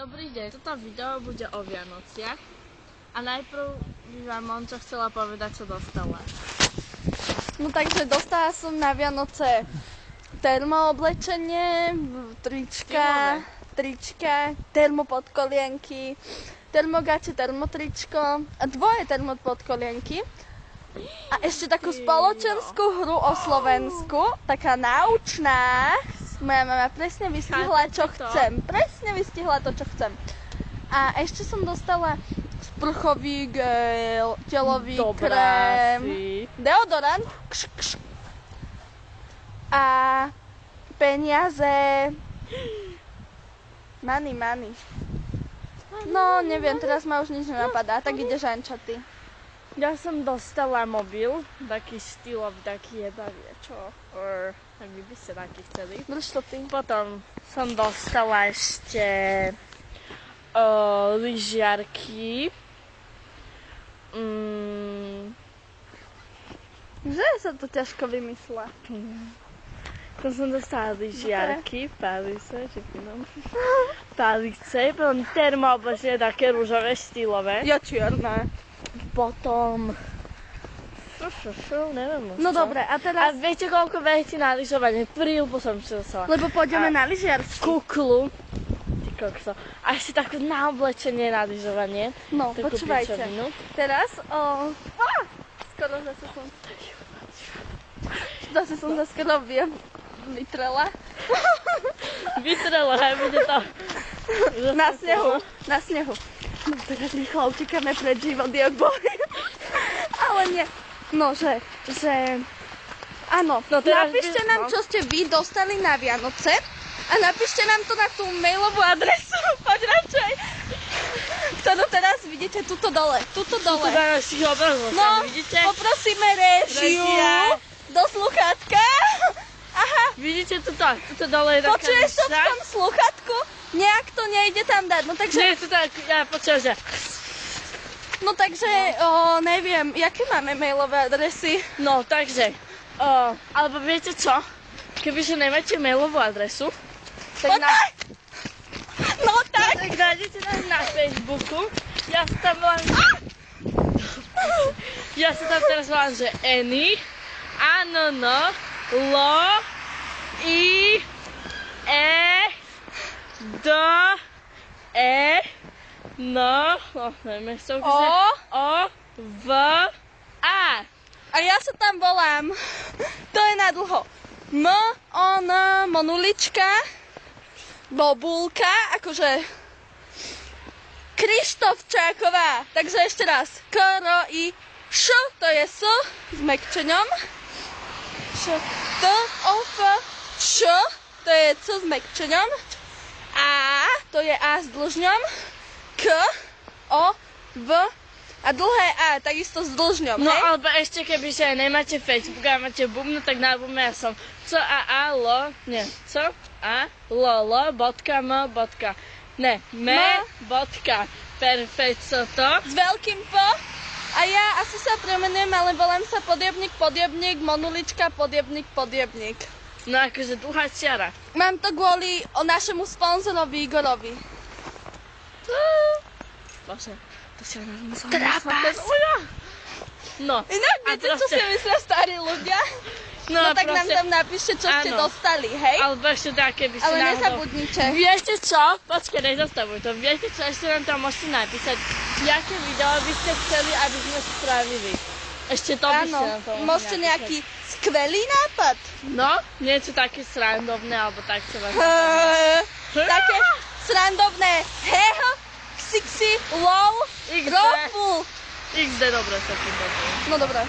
Dobrý deň, toto video bude o Vianociach a najprv by vám Monča chcela povedať, čo dostala. No takže dostala som na Vianoce termooblečenie, trička, termopodkolienky, termogače, termotričko a dvoje termopodkolienky. A ešte takú spoločenskú hru o Slovensku, taká náučná. Moja mama presne vystihla, čo chcem. Presne vystihla to, čo chcem. A ešte som dostala sprchový gel, telový krém, deodorant a peniaze. Money. No, neviem, teraz ma už nič nenapadá, tak ideš Anča, ty. Ja som dostala mobil, taký štýlový, taký jebavie, čo? Tak by ste taký chceli. Drž to ty. Potom som dostala ešte lyžiarky. Že sa to ťažko vymyslela. Potom som dostala lyžiarky, palice, palice, potom termooblečenie, také rúžové, štýlové. Ja čierna. Potom... neviem. No dobre, a teraz... A viete, koľko vecí na lyžovanie? Príľubu som si dostala. Lebo pôjdeme na lyžiarsky. Kuklu. Ty kokso. A ešte takú na oblečenie na lyžovanie. No, takú počúvajte. pičovinu. Teraz skoro zase som sa skoro vytrela. Vytrela, aj bude to. Na snehu. No teraz rýchlo utíkame pred život, jak boli. Ale nie. No, že... Áno, no napíšte nám, čo ste vy dostali na Vianoce a napíšte nám to na tú mailovú adresu, poď radšej, ktorú teraz vidíte tuto dole. Tuto dole. No, poprosíme réžiu do sluchátka. Aha. Vidíte tuto dole je taká počuješ to v tom sluchátku? Nejak to nejde tam dať, no takže... Nie, to tak, ja počujem, že... No takže, neviem, jaké máme mailové adresy? No, takže, alebo viete čo? Kebyže nemáte mailovú adresu, tak No tak! Tak nájdete nás na Facebooku. Ja sa tam teraz volám, že Eny, Anono, Lo, I, E, Do, E, No, neviem, O, V, A. A ja sa tam volám, to je na dlho, Monulička, Bobulka, akože Krištofčáková. Takže ešte raz, K-R-I-Š, to je S s mekčeňom, T-O-F-Š, to je C s mekčeňom, A, to je A s dĺžňom, K, O, V a dlhé A, takisto s dĺžňom, no, hej? alebo ešte kebyže nemáte Facebook a máte bubnu, tak na bubne ja som perfecto. S veľkým P. A ja asi sa premenujem, ale volám sa Podjebník, Monulička, Podjebník. No akože dlhá čiara. Mám to kvôli našemu sponzorovi Igorovi. Bože, to si ona musela Trapas! No. Inak viete, čo si myslia starí ľudia? No tak nám tam napíšte, čo ste dostali, hej? Alebo ešte tak, keby si ale nezabudnite. Viete čo? Počkaj, nezastavuj to. Viete čo? Ešte nám tam môžete napísať, jaké video by ste chceli, aby sme spravili. Ešte to by ste nám to mohli môžete nejaký skvelý nápad. No, niečo také srandovné, alebo tak sa vás také srandovné. Heho, ksixi, lol, rofu. XD, dobre sa tým. No dobre.